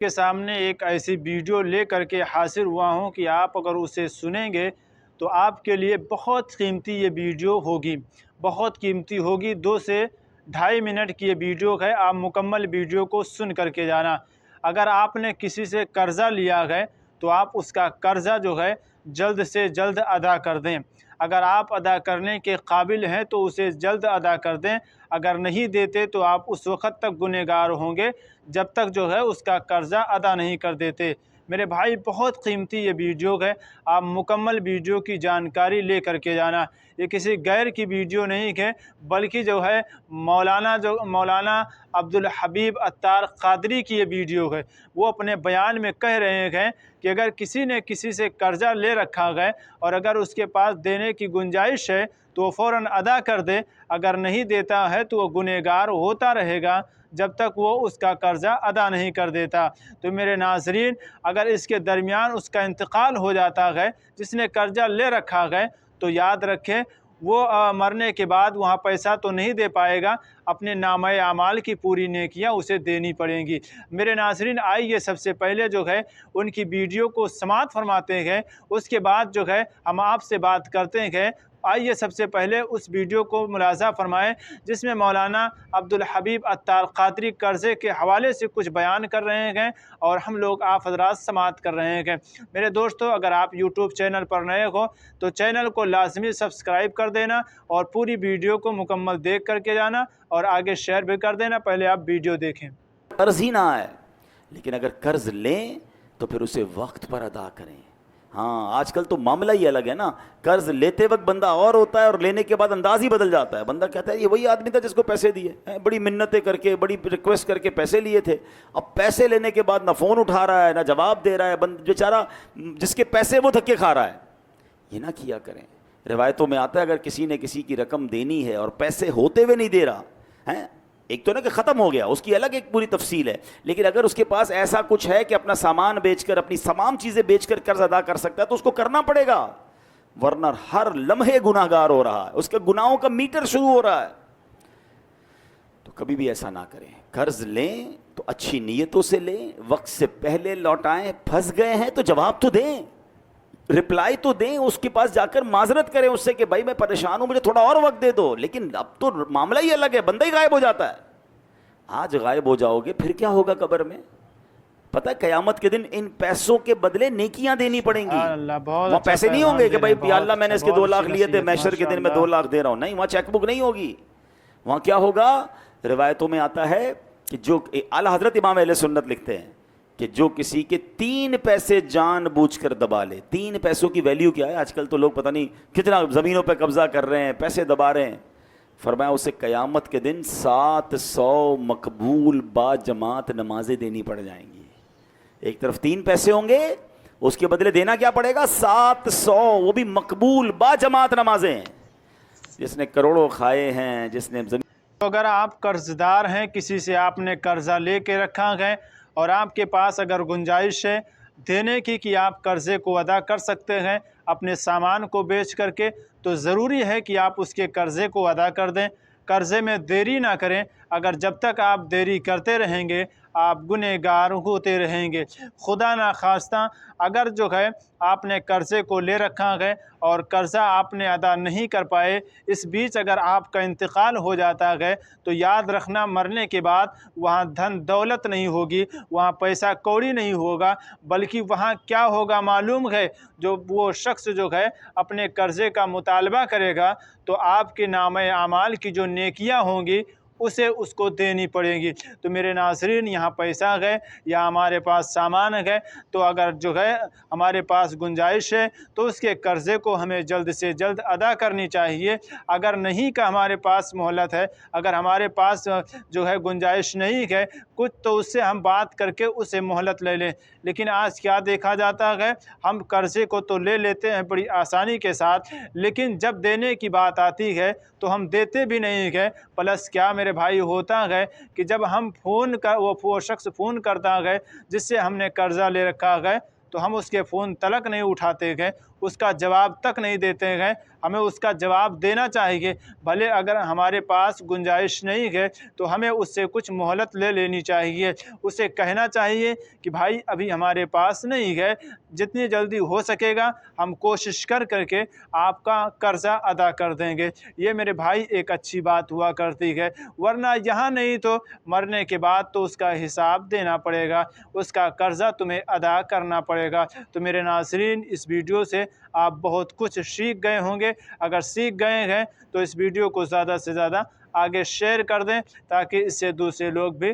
کے سامنے ایک ایسی ویڈیو لے کر کے حاضر ہوا ہوں کہ آپ اگر اسے سنیں گے تو آپ کے لیے بہت قیمتی یہ ویڈیو ہوگی، بہت قیمتی ہوگی۔ 2 سے ڈھائی منٹ کی یہ ویڈیو ہے، آپ مکمل ویڈیو کو سن کر کے جانا۔ اگر آپ نے کسی سے قرضہ لیا ہے تو آپ اس کا قرضہ جو ہے جلد سے جلد ادا کر دیں۔ اگر آپ ادا کرنے کے قابل ہیں تو اسے جلد ادا کر دیں، اگر نہیں دیتے تو آپ اس وقت تک گنہگار ہوں گے جب تک جو ہے اس کا قرضہ ادا نہیں کر دیتے۔ میرے بھائی بہت قیمتی یہ ویڈیو ہے، آپ مکمل ویڈیو کی جانکاری لے کر کے جانا۔ یہ کسی غیر کی ویڈیو نہیں ہے بلکہ جو ہے مولانا عبدالحبیب عطار قادری کی یہ ویڈیو ہے۔ وہ اپنے بیان میں کہہ رہے ہیں کہ اگر کسی نے کسی سے قرضہ لے رکھا ہے اور اگر اس کے پاس دینے کی گنجائش ہے تو وہ فوراً ادا کر دے، اگر نہیں دیتا ہے تو وہ گنہگار ہوتا رہے گا جب تک وہ اس کا قرضہ ادا نہیں کر دیتا۔ تو میرے ناظرین، اگر اس کے درمیان اس کا انتقال ہو جاتا ہے، جس نے قرضہ لے رکھا ہے، تو یاد رکھیں وہ مرنے کے بعد وہاں پیسہ تو نہیں دے پائے گا، اپنے نامہ اعمال کی پوری نیکیاں اسے دینی پڑیں گی۔ میرے ناظرین، آئیے سب سے پہلے جو ہے ان کی ویڈیو کو سماعت فرماتے ہیں، اس کے بعد جو ہے ہم آپ سے بات کرتے ہیں۔ آئیے سب سے پہلے اس ویڈیو کو ملاحظہ فرمائیں جس میں مولانا عبدالحبیب عطار قادری قرضے کے حوالے سے کچھ بیان کر رہے ہیں اور ہم لوگ آپ حضرات سماعت کر رہے ہیں۔ میرے دوستو، اگر آپ یوٹیوب چینل پر نئے ہو تو چینل کو لازمی سبسکرائب کر دینا اور پوری ویڈیو کو مکمل دیکھ کر کے جانا اور آگے شیئر بھی کر دینا۔ پہلے آپ ویڈیو دیکھیں۔ قرض ہی نہ آئے، لیکن اگر قرض لیں تو پھر اسے وقت پر ادا کریں۔ ہاں، آج کل تو معاملہ ہی الگ ہے نا، قرض لیتے وقت بندہ اور ہوتا ہے اور لینے کے بعد انداز ہی بدل جاتا ہے۔ بندہ کہتا ہے یہ وہی آدمی تھا جس کو پیسے دیے، بڑی منتیں کر کے، بڑی ریکویسٹ کر کے پیسے لیے تھے، اب پیسے لینے کے بعد نہ فون اٹھا رہا ہے نہ جواب دے رہا ہے، بیچارہ جس کے پیسے وہ دھکے کھا رہا ہے۔ یہ نہ کیا کریں۔ روایتوں میں آتا ہے اگر کسی نے کسی کی رقم دینی ہے اور پیسے ہوتے ہوئے نہیں دے رہا ہے، ایک تو نا کہ ختم ہو گیا، اس کی الگ ایک پوری تفصیل ہے، لیکن اگر اس کے پاس ایسا کچھ ہے کہ اپنا سامان بیچ کر، اپنی تمام چیزیں بیچ کر قرض ادا کر سکتا ہے تو اس کو کرنا پڑے گا، ورنہ ہر لمحے گناہ گار ہو رہا ہے، اس کے گناہوں کا میٹر شروع ہو رہا ہے۔ تو کبھی بھی ایسا نہ کریں۔ قرض لیں تو اچھی نیتوں سے لیں، وقت سے پہلے لوٹائیں، پھنس گئے ہیں تو جواب تو دیں، رپلائی تو دیں، اس کے پاس جا کر معذرت کریں اس سے کہ بھائی میں پریشان ہوں، مجھے تھوڑا اور وقت دے دو۔ لیکن اب تو معاملہ ہی الگ ہے، بندہ ہی غائب ہو جاتا ہے۔ آج غائب ہو جاؤ گے پھر کیا ہوگا قبر میں؟ پتہ ہے قیامت کے دن ان پیسوں کے بدلے نیکیاں دینی پڑیں گی۔ وہاں پیسے نہیں ہوں گے کہ بھائی یا اللہ میں نے اس کے 2 لاکھ لیے تھے، محشر کے دن میں 2 لاکھ دے رہا ہوں، نہیں، وہاں چیک بک نہیں ہوگی۔ وہاں کیا ہوگا؟ روایتوں میں آتا ہے کہ جو اعلیٰ حضرت امام اہل سنت لکھتے ہیں کہ جو کسی کے 3 پیسے جان بوجھ کر دبا لے، 3 پیسوں کی ویلیو کیا ہے؟ آج کل تو لوگ پتہ نہیں کتنا زمینوں پہ قبضہ کر رہے ہیں، پیسے دبا رہے ہیں۔ فرمایا اسے قیامت کے دن 700 مقبول با جماعت نمازیں دینی پڑ جائیں گی۔ ایک طرف 3 پیسے ہوں گے، اس کے بدلے دینا کیا پڑے گا؟ 700، وہ بھی مقبول با جماعت نمازیں۔ جس نے کروڑوں کھائے ہیں، جس نے زمین۔ تو اگر آپ قرض دار ہیں، کسی سے آپ نے قرضہ لے کے رکھا ہے اور آپ کے پاس اگر گنجائش ہے دینے کی کہ آپ قرضے کو ادا کر سکتے ہیں اپنے سامان کو بیچ کر کے، تو ضروری ہے کہ آپ اس کے قرضے کو ادا کر دیں، قرضے میں دیری نہ کریں۔ اگر جب تک آپ دیری کرتے رہیں گے آپ گنہگار ہوتے رہیں گے۔ خدا نخواستہ اگر جو ہے آپ نے قرضے کو لے رکھا ہے اور قرضہ آپ نے ادا نہیں کر پائے، اس بیچ اگر آپ کا انتقال ہو جاتا ہے تو یاد رکھنا مرنے کے بعد وہاں دھن دولت نہیں ہوگی، وہاں پیسہ کوڑی نہیں ہوگا، بلکہ وہاں کیا ہوگا معلوم ہے؟ جو وہ شخص جو ہے اپنے قرضے کا مطالبہ کرے گا تو آپ کے نامہ اعمال کی جو نیکیاں ہوں گی اسے اس کو دینی پڑے گی۔ تو میرے ناظرین، یہاں پیسہ ہے یا ہمارے پاس سامان ہے، تو اگر جو ہے ہمارے پاس گنجائش ہے تو اس کے قرضے کو ہمیں جلد سے جلد ادا کرنی چاہیے۔ اگر نہیں کہ ہمارے پاس مہلت ہے، اگر ہمارے پاس جو ہے گنجائش نہیں ہے کچھ، تو اس سے ہم بات کر کے اسے مہلت لے لیں۔ لیکن آج کیا دیکھا جاتا ہے؟ ہم قرضے کو تو لے لیتے ہیں بڑی آسانی کے ساتھ، لیکن جب دینے کی بات آتی ہے تو ہم دیتے بھی نہیں ہیں۔ پلس کیا میرے بھائی ہوتا ہے کہ جب ہم وہ شخص فون کرتا ہے جس سے ہم نے قرضہ لے رکھا ہے تو ہم اس کے فون تلک نہیں اٹھاتے ہیں، اس کا جواب تک نہیں دیتے ہیں، ہمیں اس کا جواب دینا چاہیے۔ بھلے اگر ہمارے پاس گنجائش نہیں ہے تو ہمیں اس سے کچھ مہلت لے لینی چاہیے، اسے کہنا چاہیے کہ بھائی ابھی ہمارے پاس نہیں ہے، جتنی جلدی ہو سکے گا ہم کوشش کر کے آپ کا قرضہ ادا کر دیں گے۔ یہ میرے بھائی ایک اچھی بات ہوا کرتی ہے، ورنہ یہاں نہیں تو مرنے کے بعد تو اس کا حساب دینا پڑے گا، اس کا قرضہ تمہیں ادا کرنا پڑے گا۔ تو میرے ناظرین، اس ویڈیو سے آپ بہت کچھ سیکھ گئے ہوں گے۔ اگر سیکھ گئے ہیں تو اس ویڈیو کو زیادہ سے زیادہ آگے شیئر کر دیں تاکہ اس سے دوسرے لوگ بھی